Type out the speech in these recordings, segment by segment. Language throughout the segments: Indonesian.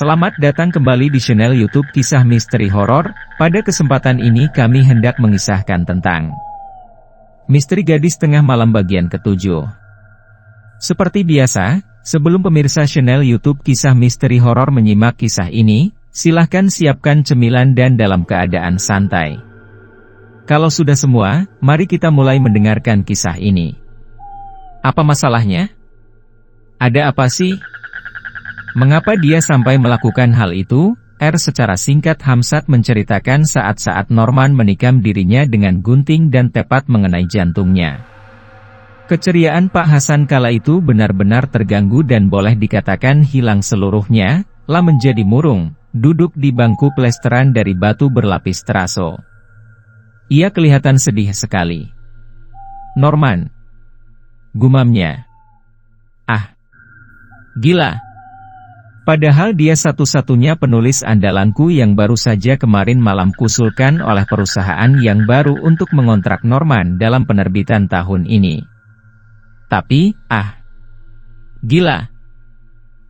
Selamat datang kembali di channel YouTube Kisah Misteri Horor. Pada kesempatan ini kami hendak mengisahkan tentang Misteri Gadis Tengah Malam bagian ke-7. Seperti biasa, sebelum pemirsa channel YouTube Kisah Misteri Horor menyimak kisah ini, silahkan siapkan cemilan dan dalam keadaan santai. Kalau sudah semua, mari kita mulai mendengarkan kisah ini. Apa masalahnya? Ada apa sih? Mengapa dia sampai melakukan hal itu? Secara singkat Hamzat menceritakan saat-saat Norman menikam dirinya dengan gunting dan tepat mengenai jantungnya. Keceriaan Pak Hasan kala itu benar-benar terganggu dan boleh dikatakan hilang seluruhnya, lah menjadi murung, duduk di bangku plesteran dari batu berlapis teraso. Ia kelihatan sedih sekali. Norman, gumamnya. Ah, gila. Padahal dia satu-satunya penulis andalanku yang baru saja kemarin malam kusulkan oleh perusahaan yang baru untuk mengontrak Norman dalam penerbitan tahun ini. Tapi, gila.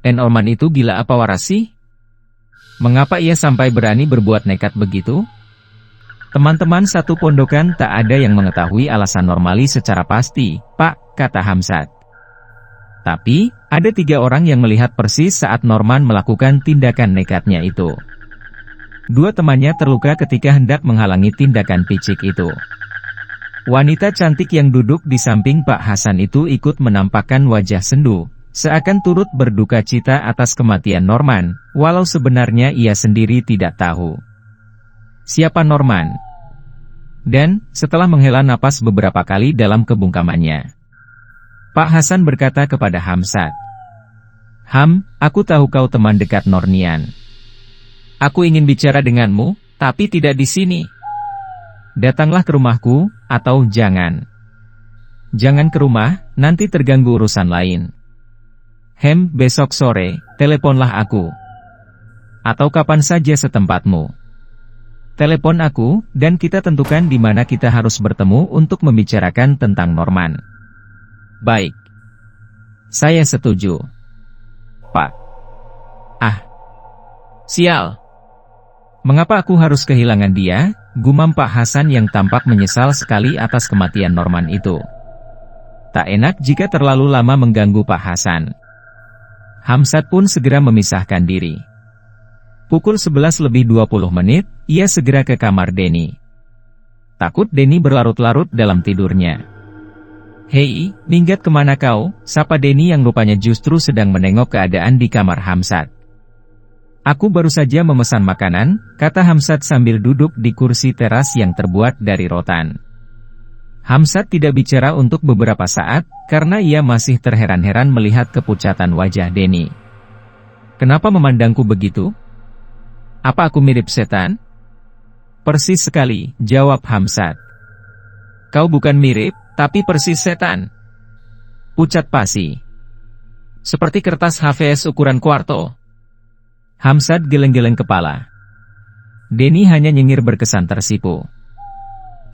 Norman itu gila apa waras sih? Mengapa ia sampai berani berbuat nekat begitu? Teman-teman satu pondokan tak ada yang mengetahui alasan Normali secara pasti, Pak, kata Hamzat. Tapi, ada 3 orang yang melihat persis saat Norman melakukan tindakan nekatnya itu. 2 temannya terluka ketika hendak menghalangi tindakan picik itu. Wanita cantik yang duduk di samping Pak Hasan itu ikut menampakkan wajah sendu, seakan turut berduka cita atas kematian Norman, walau sebenarnya ia sendiri tidak tahu siapa Norman. Dan, setelah menghela napas beberapa kali dalam kebungkamannya, Pak Hasan berkata kepada Hamzat, "Ham, aku tahu kau teman dekat Nornian. Aku ingin bicara denganmu, tapi tidak di sini. Datanglah ke rumahku, atau jangan. Jangan ke rumah, nanti terganggu urusan lain. Besok sore, teleponlah aku. Atau kapan saja setempatmu. Telepon aku, dan kita tentukan di mana kita harus bertemu untuk membicarakan tentang Norman." "Baik. Saya setuju, Pak." Sial. Mengapa aku harus kehilangan dia? Gumam Pak Hasan yang tampak menyesal sekali atas kematian Norman itu. Tak enak jika terlalu lama mengganggu Pak Hasan. Hamzat pun segera memisahkan diri. Pukul 11:20, ia segera ke kamar Denny. Takut Denny berlarut-larut dalam tidurnya. "Hei, minggat kemana kau?" sapa Denny yang rupanya justru sedang menengok keadaan di kamar Hamzat. "Aku baru saja memesan makanan," kata Hamzat sambil duduk di kursi teras yang terbuat dari rotan. Hamzat tidak bicara untuk beberapa saat, karena ia masih terheran-heran melihat kepucatan wajah Denny. "Kenapa memandangku begitu? Apa aku mirip setan?" "Persis sekali," jawab Hamzat. "Kau bukan mirip, tapi persis setan," ucap Pasi. "Seperti kertas HVS ukuran kuarto." Hamzat geleng-geleng kepala. Denny hanya nyengir berkesan tersipu.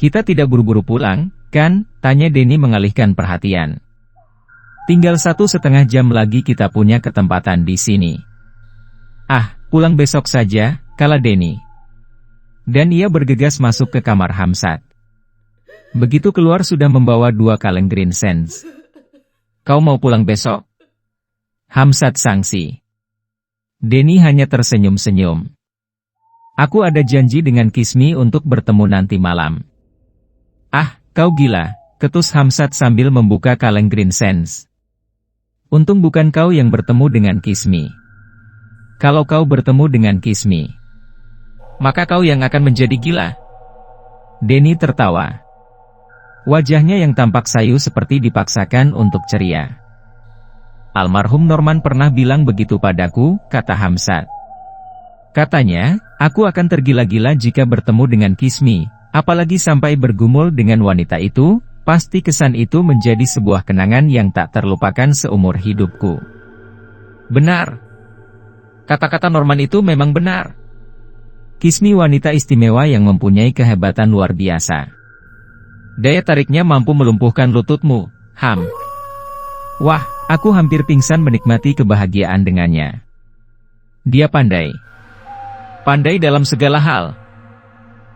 "Kita tidak buru-buru pulang, kan?" tanya Denny mengalihkan perhatian. "Tinggal 1,5 jam lagi kita punya ketempatan di sini." Pulang besok saja, kala Denny. Dan ia bergegas masuk ke kamar Hamzat. Begitu keluar sudah membawa 2 kaleng green sands. "Kau mau pulang besok?" Hamzat sangsi. Denny hanya tersenyum-senyum. "Aku ada janji dengan Kismi untuk bertemu nanti malam." Kau gila," ketus Hamzat sambil membuka kaleng green sands. "Untung bukan kau yang bertemu dengan Kismi. Kalau kau bertemu dengan Kismi, maka kau yang akan menjadi gila." Denny tertawa. Wajahnya yang tampak sayu seperti dipaksakan untuk ceria. "Almarhum Norman pernah bilang begitu padaku," kata Hamzat. "Katanya, aku akan tergila-gila jika bertemu dengan Kismi, apalagi sampai bergumul dengan wanita itu, pasti kesan itu menjadi sebuah kenangan yang tak terlupakan seumur hidupku." Benar. Kata-kata Norman itu memang benar. Kismi wanita istimewa yang mempunyai kehebatan luar biasa. Daya tariknya mampu melumpuhkan lututmu, Ham. Wah, aku hampir pingsan menikmati kebahagiaan dengannya. Dia pandai. Pandai dalam segala hal.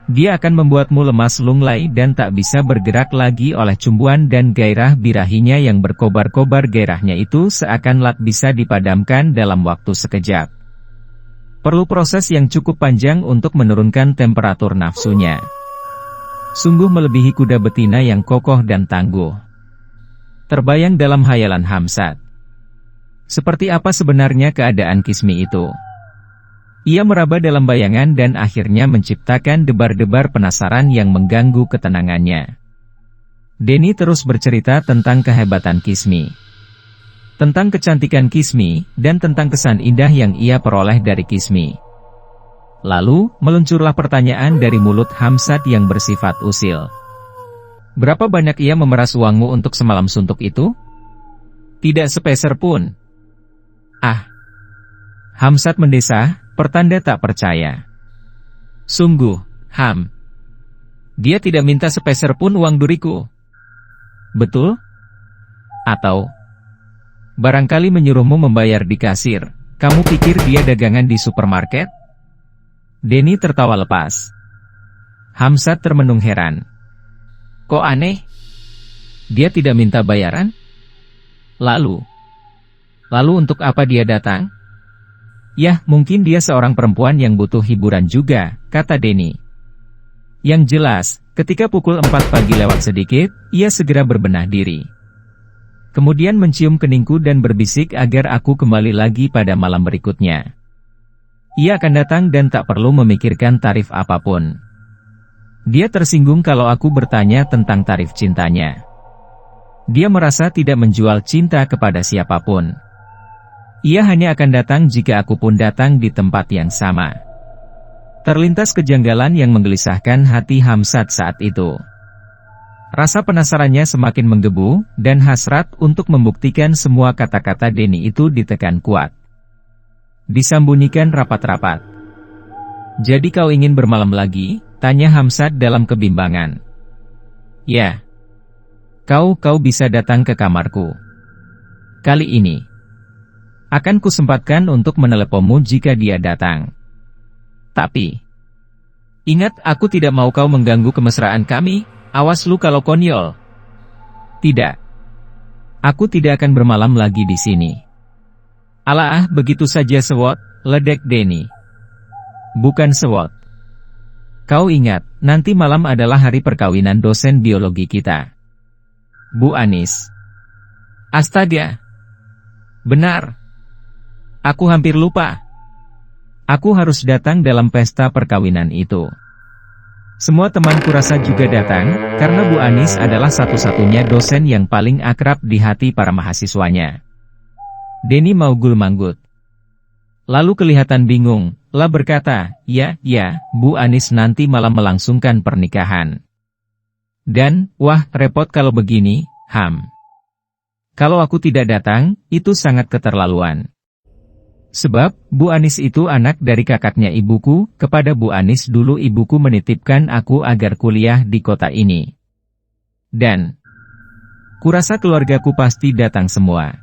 Dia akan membuatmu lemas lunglai dan tak bisa bergerak lagi oleh cumbuan dan gairah birahinya yang berkobar-kobar. Gairahnya itu seakan bisa dipadamkan dalam waktu sekejap. Perlu proses yang cukup panjang untuk menurunkan temperatur nafsunya. Sungguh melebihi kuda betina yang kokoh dan tangguh. Terbayang dalam hayalan Hamzat. Seperti apa sebenarnya keadaan Kismi itu? Ia meraba dalam bayangan dan akhirnya menciptakan debar-debar penasaran yang mengganggu ketenangannya. Denny terus bercerita tentang kehebatan Kismi, tentang kecantikan Kismi, dan tentang kesan indah yang ia peroleh dari Kismi. Lalu, meluncurlah pertanyaan dari mulut Hamzat yang bersifat usil. Berapa banyak ia memeras uangmu untuk semalam suntuk itu? Tidak sepeser pun. Ah! Hamzat mendesah, pertanda tak percaya. Sungguh, Ham. Dia tidak minta sepeser pun uang duriku. Betul? Atau barangkali menyuruhmu membayar di kasir. Kamu pikir dia dagangan di supermarket? Denny tertawa lepas. Hamzat termenung heran. Kok aneh? Dia tidak minta bayaran? Lalu untuk apa dia datang? Yah, mungkin dia seorang perempuan yang butuh hiburan juga, kata Denny. Yang jelas, ketika pukul 4 pagi lewat sedikit, ia segera berbenah diri. Kemudian mencium keningku dan berbisik agar aku kembali lagi pada malam berikutnya. Ia akan datang dan tak perlu memikirkan tarif apapun. Dia tersinggung kalau aku bertanya tentang tarif cintanya. Dia merasa tidak menjual cinta kepada siapapun. Ia hanya akan datang jika aku pun datang di tempat yang sama. Terlintas kejanggalan yang menggelisahkan hati Hamzat saat itu. Rasa penasarannya semakin menggebu, dan hasrat untuk membuktikan semua kata-kata Denny itu ditekan kuat. Disembunyikan rapat-rapat. Jadi kau ingin bermalam lagi? Tanya Hamzat dalam kebimbangan. Ya. Kau bisa datang ke kamarku. Kali ini akan kusempatkan untuk meneleponmu jika dia datang. Tapi ingat, aku tidak mau kau mengganggu kemesraan kami. Awas lu kalau konyol. Tidak. Aku tidak akan bermalam lagi di sini. Alah, begitu saja sewot, ledek Denny. Bukan sewot. Kau ingat, nanti malam adalah hari perkawinan dosen biologi kita. Bu Anis. Astaga. Benar. Aku hampir lupa. Aku harus datang dalam pesta perkawinan itu. Semua temanku rasa juga datang, karena Bu Anis adalah satu-satunya dosen yang paling akrab di hati para mahasiswanya. Denny maugut-manggut. Lalu kelihatan bingung, lah berkata, ya, Bu Anis nanti malam melangsungkan pernikahan. Dan, wah, repot kalau begini, Ham. Kalau aku tidak datang, itu sangat keterlaluan. Sebab, Bu Anis itu anak dari kakaknya ibuku. Kepada Bu Anis dulu ibuku menitipkan aku agar kuliah di kota ini. Dan kurasa keluargaku pasti datang semua.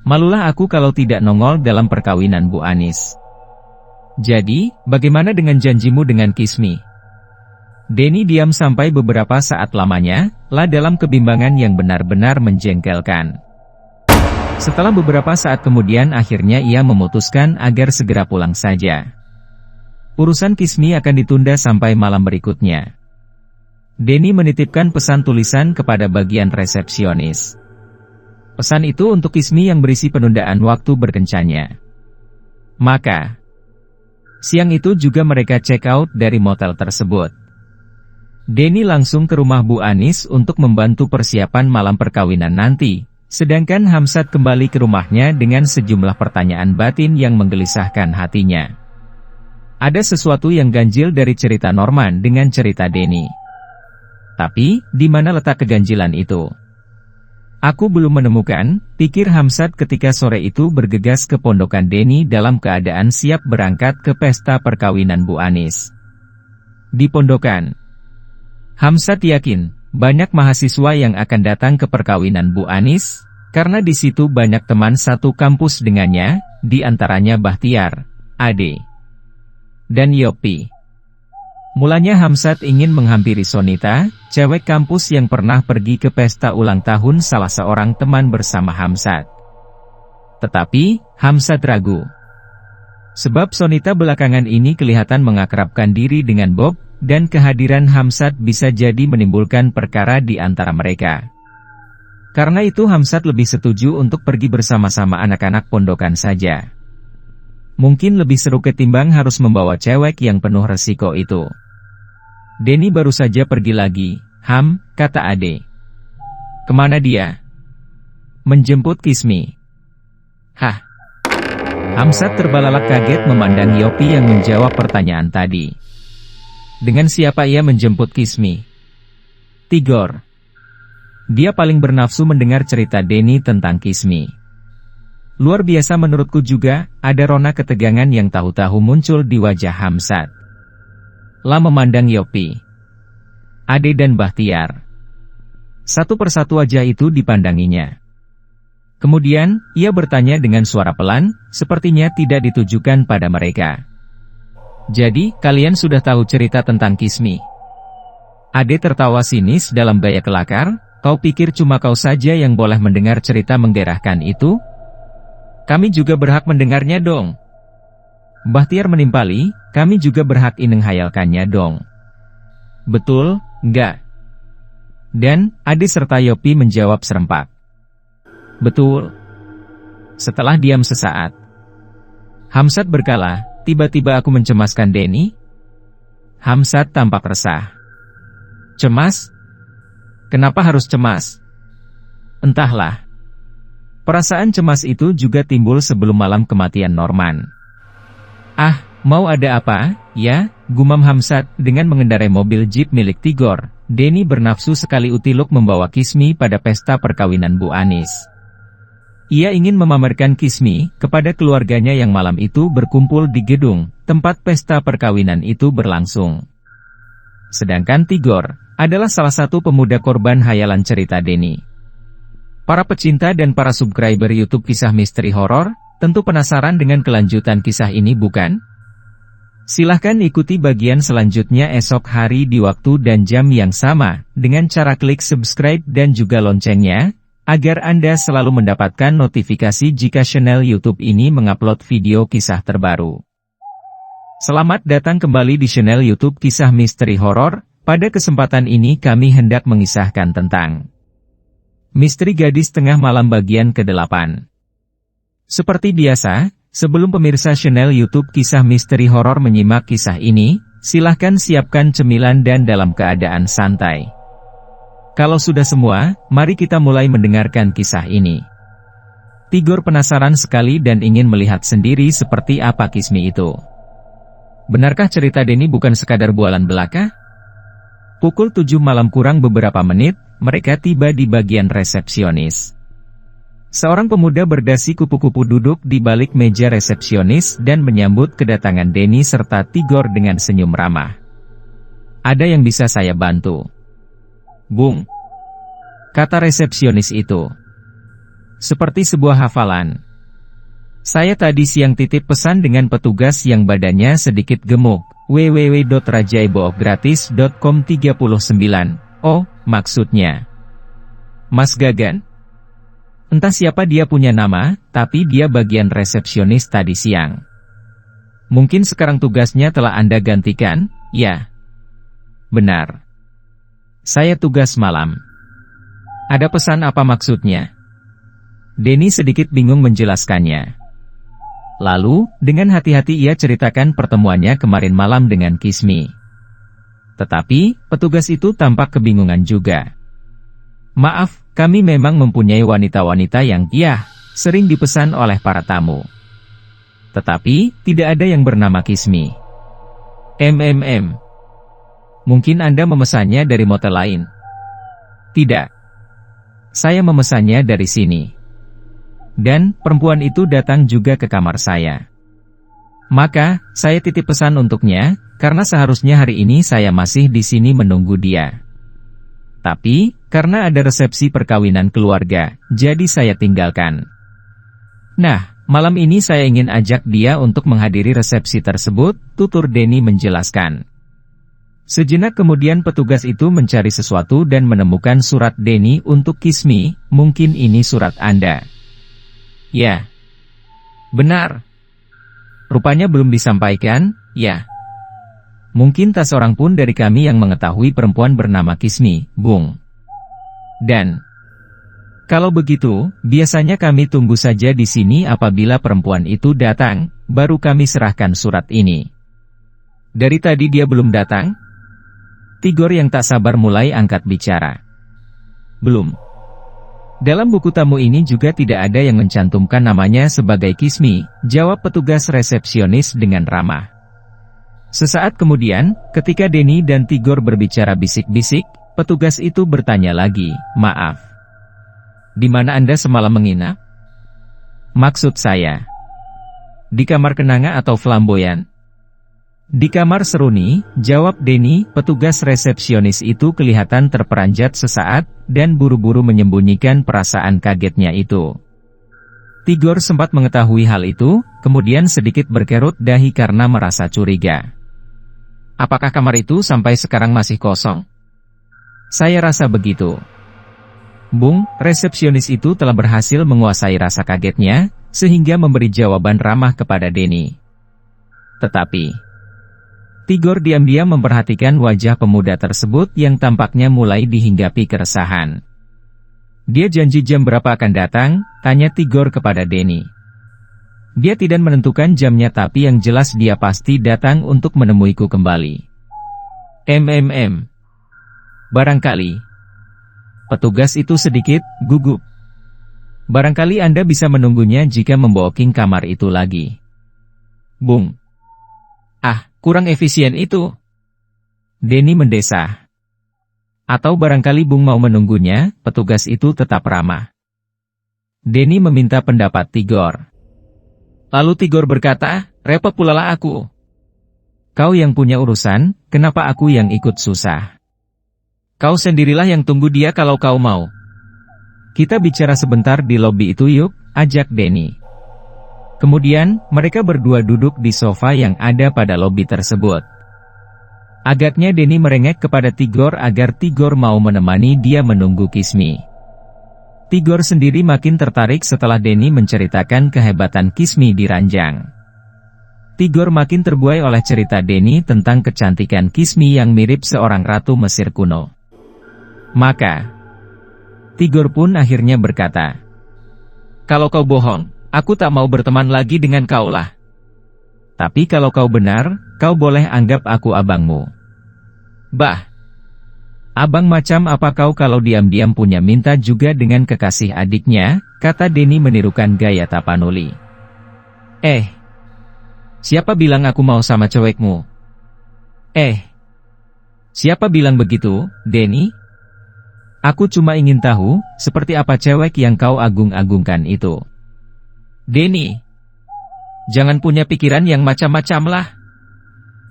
Malulah aku kalau tidak nongol dalam perkawinan Bu Anis. Jadi, bagaimana dengan janjimu dengan Kismi? Denny diam sampai beberapa saat lamanya, lah dalam kebimbangan yang benar-benar menjengkelkan. Setelah beberapa saat kemudian akhirnya ia memutuskan agar segera pulang saja. Urusan Kismi akan ditunda sampai malam berikutnya. Denny menitipkan pesan tulisan kepada bagian resepsionis. Pesan itu untuk Kismi yang berisi penundaan waktu berkencannya. Maka siang itu juga mereka check out dari motel tersebut. Denny langsung ke rumah Bu Anis untuk membantu persiapan malam perkawinan nanti. Sedangkan Hamzat kembali ke rumahnya dengan sejumlah pertanyaan batin yang menggelisahkan hatinya. Ada sesuatu yang ganjil dari cerita Norman dengan cerita Denny. Tapi, di mana letak keganjilan itu? Aku belum menemukan, pikir Hamzat ketika sore itu bergegas ke pondokan Denny dalam keadaan siap berangkat ke pesta perkawinan Bu Anis. Di pondokan, Hamzat yakin banyak mahasiswa yang akan datang ke perkawinan Bu Anis, karena di situ banyak teman satu kampus dengannya, di antaranya Bahtiar, Ade, dan Yopi. Mulanya Hamzat ingin menghampiri Sonita, cewek kampus yang pernah pergi ke pesta ulang tahun salah seorang teman bersama Hamzat. Tetapi, Hamzat ragu. Sebab Sonita belakangan ini kelihatan mengakrabkan diri dengan Bob, dan kehadiran Hamzat bisa jadi menimbulkan perkara di antara mereka. Karena itu Hamzat lebih setuju untuk pergi bersama-sama anak-anak pondokan saja. Mungkin lebih seru ketimbang harus membawa cewek yang penuh resiko itu. Denny baru saja pergi lagi, Ham, kata Ade. Kemana dia? Menjemput Kismi. Hah? Hamzat terbelalak kaget memandang Yopi yang menjawab pertanyaan tadi. Dengan siapa ia menjemput Kismi? Tigor. Dia paling bernafsu mendengar cerita Denny tentang Kismi. Luar biasa menurutku juga, ada rona ketegangan yang tahu-tahu muncul di wajah Hamzat. Lah memandang Yopi, Ade dan Bahtiar. Satu persatu wajah itu dipandanginya. Kemudian, ia bertanya dengan suara pelan, sepertinya tidak ditujukan pada mereka. Jadi, kalian sudah tahu cerita tentang Kismi? Ade tertawa sinis dalam gaya kelakar, kau pikir cuma kau saja yang boleh mendengar cerita menggerahkan itu? Kami juga berhak mendengarnya dong. Bahtiar menimpali, kami juga berhak menghayalkannya dong. Betul, enggak? Dan, Ade serta Yopi menjawab serempak. Betul. Setelah diam sesaat, Hamzat berkala, tiba-tiba aku mencemaskan Denny? Hamzat tampak resah. Cemas? Kenapa harus cemas? Entahlah. Perasaan cemas itu juga timbul sebelum malam kematian Norman. Ah, mau ada apa, ya, gumam Hamzat, dengan mengendarai mobil jeep milik Tigor. Denny bernafsu sekali utiluk membawa Kismi pada pesta perkawinan Bu Anis. Ia ingin memamerkan Kismi kepada keluarganya yang malam itu berkumpul di gedung tempat pesta perkawinan itu berlangsung. Sedangkan Tigor adalah salah satu pemuda korban hayalan cerita Denny. Para pecinta dan para subscriber YouTube Kisah Misteri Horor tentu penasaran dengan kelanjutan kisah ini, bukan? Silahkan ikuti bagian selanjutnya esok hari di waktu dan jam yang sama, dengan cara klik subscribe dan juga loncengnya, agar Anda selalu mendapatkan notifikasi jika channel YouTube ini mengupload video kisah terbaru. Selamat datang kembali di channel YouTube Kisah Misteri Horor. Pada kesempatan ini kami hendak mengisahkan tentang Misteri Gadis Tengah Malam bagian ke-8. Seperti biasa, sebelum pemirsa channel YouTube Kisah Misteri Horor menyimak kisah ini, silahkan siapkan cemilan dan dalam keadaan santai. Kalau sudah semua, mari kita mulai mendengarkan kisah ini. Tigor penasaran sekali dan ingin melihat sendiri seperti apa Kismi itu. Benarkah cerita Denny bukan sekadar bualan belaka? Pukul 7 malam kurang beberapa menit, mereka tiba di bagian resepsionis. Seorang pemuda berdasi kupu-kupu duduk di balik meja resepsionis dan menyambut kedatangan Denny serta Tigor dengan senyum ramah. Ada yang bisa saya bantu? Bung, kata resepsionis itu. Seperti sebuah hafalan. Saya tadi siang titip pesan dengan petugas yang badannya sedikit gemuk. www.rajaibookgratis.com 39. Oh, maksudnya Mas Gagan? Entah siapa dia punya nama, tapi dia bagian resepsionis tadi siang. Mungkin sekarang tugasnya telah Anda gantikan, ya? Benar. Saya tugas malam. Ada pesan apa maksudnya? Denny sedikit bingung menjelaskannya. Lalu, dengan hati-hati ia ceritakan pertemuannya kemarin malam dengan Kismi. Tetapi, petugas itu tampak kebingungan juga. Maaf, kami memang mempunyai wanita-wanita yang sering dipesan oleh para tamu. Tetapi, tidak ada yang bernama Kismi. Mungkin Anda memesannya dari motel lain? Tidak. Saya memesannya dari sini. Dan, perempuan itu datang juga ke kamar saya. Maka, saya titip pesan untuknya, karena seharusnya hari ini saya masih di sini menunggu dia. Tapi, karena ada resepsi perkawinan keluarga, jadi saya tinggalkan. Nah, Malam ini saya ingin ajak dia untuk menghadiri resepsi tersebut, tutur Denny menjelaskan. Sejenak kemudian petugas itu mencari sesuatu dan menemukan surat Denny untuk Kismi, mungkin ini surat Anda. Ya. Benar. Rupanya belum disampaikan, ya. Mungkin tak seorang pun dari kami yang mengetahui perempuan bernama Kismi, Bung. Dan kalau begitu, biasanya kami tunggu saja di sini apabila perempuan itu datang, baru kami serahkan surat ini. Dari tadi dia belum datang? Tigor yang tak sabar mulai angkat bicara. Belum. Dalam buku tamu ini juga tidak ada yang mencantumkan namanya sebagai Kismi, jawab petugas resepsionis dengan ramah. Sesaat kemudian, ketika Denny dan Tigor berbicara bisik-bisik, petugas itu bertanya lagi, maaf. Di mana Anda semalam menginap? Maksud saya, di kamar kenanga atau flamboyan? Di kamar seruni, jawab Denny. Petugas resepsionis itu kelihatan terperanjat sesaat, dan buru-buru menyembunyikan perasaan kagetnya itu. Tigor sempat mengetahui hal itu, kemudian sedikit berkerut dahi karena merasa curiga. Apakah kamar itu sampai sekarang masih kosong? Saya rasa begitu. Bung, resepsionis itu telah berhasil menguasai rasa kagetnya, sehingga memberi jawaban ramah kepada Denny. Tetapi Tigor diam-diam memperhatikan wajah pemuda tersebut yang tampaknya mulai dihinggapi keresahan. Dia janji jam berapa akan datang, tanya Tigor kepada Denny. Dia tidak menentukan jamnya tapi yang jelas dia pasti datang untuk menemuiku kembali. Barangkali. Petugas itu sedikit gugup. Barangkali Anda bisa menunggunya jika membawa King kamar itu lagi. Bung. Kurang efisien itu. Denny mendesah. Atau barangkali Bung mau menunggunya, petugas itu tetap ramah. Denny meminta pendapat Tigor. Lalu Tigor berkata, repot pula lah aku. Kau yang punya urusan, kenapa aku yang ikut susah? Kau sendirilah yang tunggu dia kalau kau mau. Kita bicara sebentar di lobi itu yuk, ajak Denny. Kemudian, mereka berdua duduk di sofa yang ada pada lobi tersebut. Agaknya Denny merengek kepada Tigor agar Tigor mau menemani dia menunggu Kismi. Tigor sendiri makin tertarik setelah Denny menceritakan kehebatan Kismi di ranjang. Tigor makin terbuai oleh cerita Denny tentang kecantikan Kismi yang mirip seorang ratu Mesir kuno. Maka, Tigor pun akhirnya berkata, kalau kau bohong, aku tak mau berteman lagi dengan kau lah. Tapi kalau kau benar, kau boleh anggap aku abangmu. Bah, abang macam apa kau kalau diam-diam punya minta juga dengan kekasih adiknya, kata Denny menirukan gaya Tapanuli. Siapa bilang aku mau sama cewekmu? Siapa bilang begitu, Denny? Aku cuma ingin tahu, seperti apa cewek yang kau agung-agungkan itu. Denny, jangan punya pikiran yang macam-macam lah.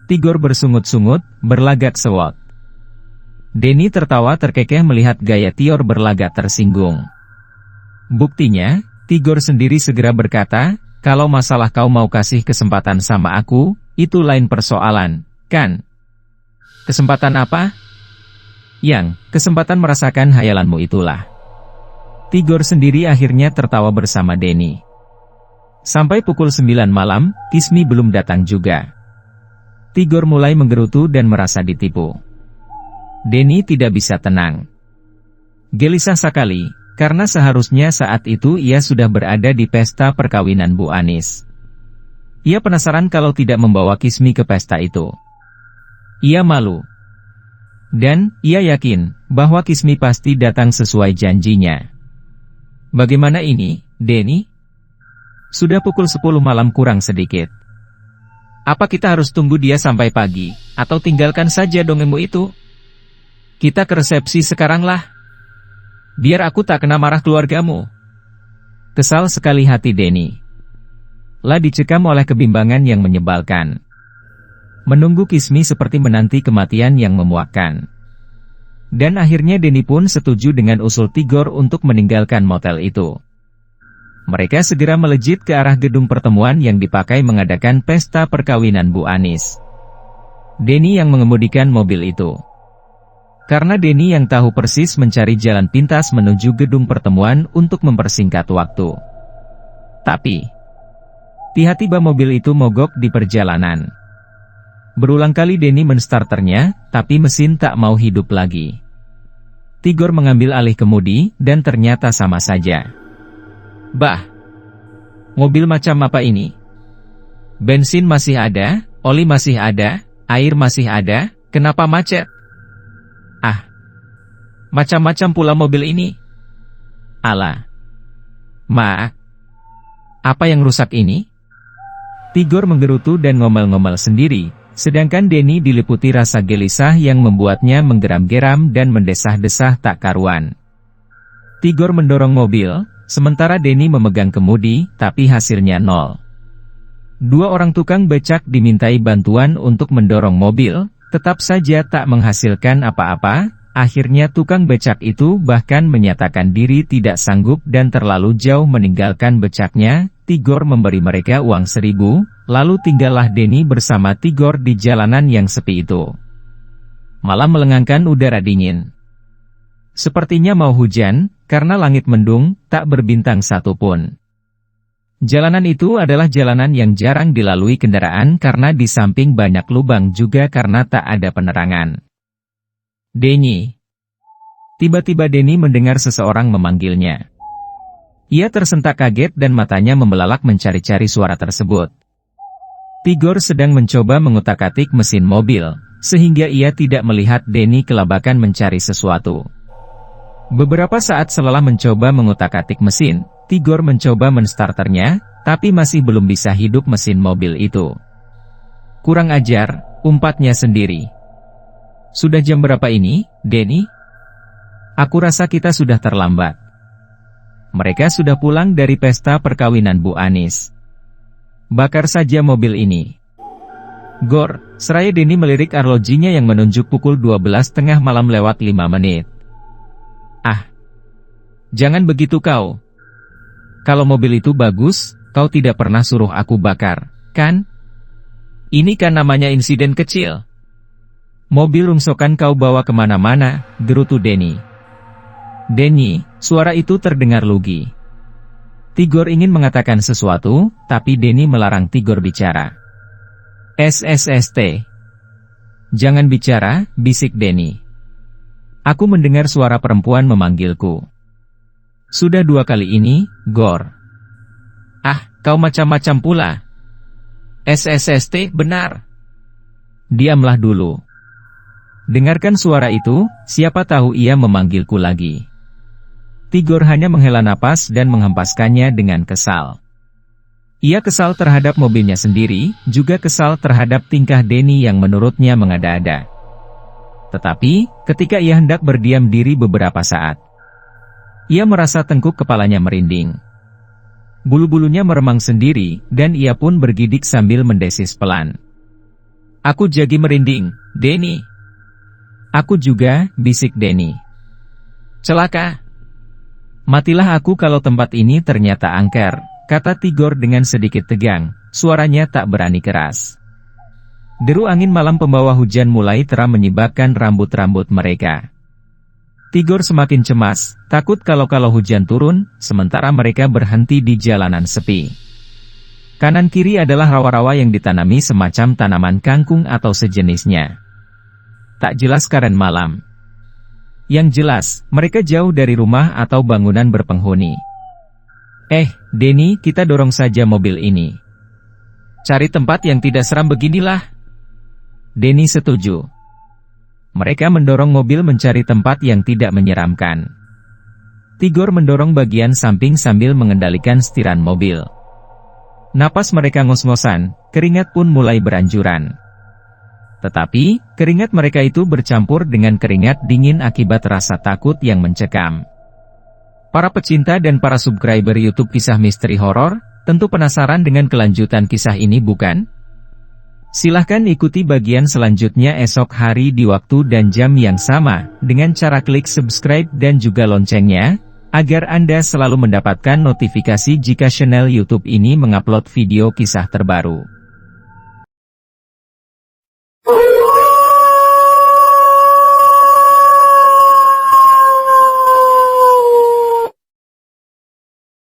Tigor bersungut-sungut, berlagak sewot. Denny tertawa terkekeh melihat gaya Tigor berlagak tersinggung. Buktinya, Tigor sendiri segera berkata, kalau masalah kau mau kasih kesempatan sama aku, itu lain persoalan, kan? Kesempatan apa? Kesempatan merasakan hayalanmu itulah. Tigor sendiri akhirnya tertawa bersama Denny. Sampai pukul 9 malam, Kismi belum datang juga. Tigor mulai menggerutu dan merasa ditipu. Denny tidak bisa tenang. Gelisah sekali, karena seharusnya saat itu ia sudah berada di pesta perkawinan Bu Anis. Ia penasaran kalau tidak membawa Kismi ke pesta itu. Ia malu. Dan, ia yakin, bahwa Kismi pasti datang sesuai janjinya. Bagaimana ini, Denny? Sudah pukul 10 malam kurang sedikit. Apa kita harus tunggu dia sampai pagi, atau tinggalkan saja dongengmu itu? Kita ke resepsi sekarang lah. Biar aku tak kena marah keluargamu. Kesal sekali hati Denny. Lah dicekam oleh kebimbangan yang menyebalkan. Menunggu Kismi seperti menanti kematian yang memuakkan. Dan akhirnya Denny pun setuju dengan usul Tigor untuk meninggalkan motel itu. Mereka segera melejit ke arah gedung pertemuan yang dipakai mengadakan pesta perkawinan Bu Anis. Denny yang mengemudikan mobil itu. Karena Denny yang tahu persis mencari jalan pintas menuju gedung pertemuan untuk mempersingkat waktu. Tapi, tiba-tiba mobil itu mogok di perjalanan. Berulang kali Denny menstarternya, tapi mesin tak mau hidup lagi. Tigor mengambil alih kemudi, dan ternyata sama saja. Bah! Mobil macam apa ini? Bensin masih ada, oli masih ada, air masih ada, kenapa macet? Ah! Macam-macam pula mobil ini. Alah! Ma! Apa yang rusak ini? Tigor menggerutu dan ngomel-ngomel sendiri, sedangkan Denny diliputi rasa gelisah yang membuatnya menggeram-geram dan mendesah-desah tak karuan. Tigor mendorong mobil, sementara Denny memegang kemudi, tapi hasilnya nol. Dua orang tukang becak dimintai bantuan untuk mendorong mobil, tetap saja tak menghasilkan apa-apa. Akhirnya tukang becak itu bahkan menyatakan diri tidak sanggup dan terlalu jauh meninggalkan becaknya. Tigor memberi mereka uang 1.000, lalu tinggallah Denny bersama Tigor di jalanan yang sepi itu. Malam melengangkan udara dingin. Sepertinya mau hujan, karena langit mendung, tak berbintang satupun. Jalanan itu adalah jalanan yang jarang dilalui kendaraan karena di samping banyak lubang juga karena tak ada penerangan. Denny. Tiba-tiba Denny mendengar seseorang memanggilnya. Ia tersentak kaget dan matanya membelalak mencari-cari suara tersebut. Tigor sedang mencoba mengutak-atik mesin mobil, sehingga ia tidak melihat Denny kelabakan mencari sesuatu. Beberapa saat setelah mencoba mengutak-atik mesin, Tigor mencoba menstarternya, tapi masih belum bisa hidup mesin mobil itu. Kurang ajar, umpatnya sendiri. Sudah jam berapa ini, Denny? Aku rasa kita sudah terlambat. Mereka sudah pulang dari pesta perkawinan Bu Anis. Bakar saja mobil ini. Gor, seraya Denny melirik arlojinya yang menunjuk pukul 12.30 malam lewat 5 menit. Ah! Jangan begitu kau. Kalau mobil itu bagus, kau tidak pernah suruh aku bakar, kan? Ini kan namanya insiden kecil. Mobil rungsokan kau bawa kemana-mana, gerutu Denny. Denny, suara itu terdengar lugi. Tigor ingin mengatakan sesuatu, tapi Denny melarang Tigor bicara. SSST. Jangan bicara, bisik Denny. Aku mendengar suara perempuan memanggilku. Sudah 2 kali ini, Gor. Ah, kau macam-macam pula. SSST, benar. Diamlah dulu. Dengarkan suara itu, siapa tahu ia memanggilku lagi. Tigor hanya menghela napas dan menghempaskannya dengan kesal. Ia kesal terhadap mobilnya sendiri, juga kesal terhadap tingkah Denny yang menurutnya mengada-ada. Tetapi, ketika ia hendak berdiam diri beberapa saat, ia merasa tengkuk kepalanya merinding. Bulu-bulunya meremang sendiri, dan ia pun bergidik sambil mendesis pelan. Aku jadi merinding, Denny. Aku juga, bisik Denny. Celaka. Matilah aku kalau tempat ini ternyata angker, kata Tigor dengan sedikit tegang, suaranya tak berani keras. Deru angin malam pembawa hujan mulai terang menyibakkan rambut-rambut mereka. Tigor semakin cemas, takut kalau hujan turun, sementara mereka berhenti di jalanan sepi. Kanan kiri adalah rawa-rawa yang ditanami semacam tanaman kangkung atau sejenisnya. Tak jelas karen malam. Yang jelas, mereka jauh dari rumah atau bangunan berpenghuni. Denny, kita dorong saja mobil ini. Cari tempat yang tidak seram beginilah. Denny setuju. Mereka mendorong mobil mencari tempat yang tidak menyeramkan. Tigor mendorong bagian samping sambil mengendalikan setiran mobil. Napas mereka ngos-ngosan, keringat pun mulai beranjuran. Tetapi, keringat mereka itu bercampur dengan keringat dingin akibat rasa takut yang mencekam. Para pecinta dan para subscriber YouTube Kisah Misteri Horor, tentu penasaran dengan kelanjutan kisah ini bukan? Silahkan ikuti bagian selanjutnya esok hari di waktu dan jam yang sama, dengan cara klik subscribe dan juga loncengnya, agar Anda selalu mendapatkan notifikasi jika channel YouTube ini mengupload video kisah terbaru.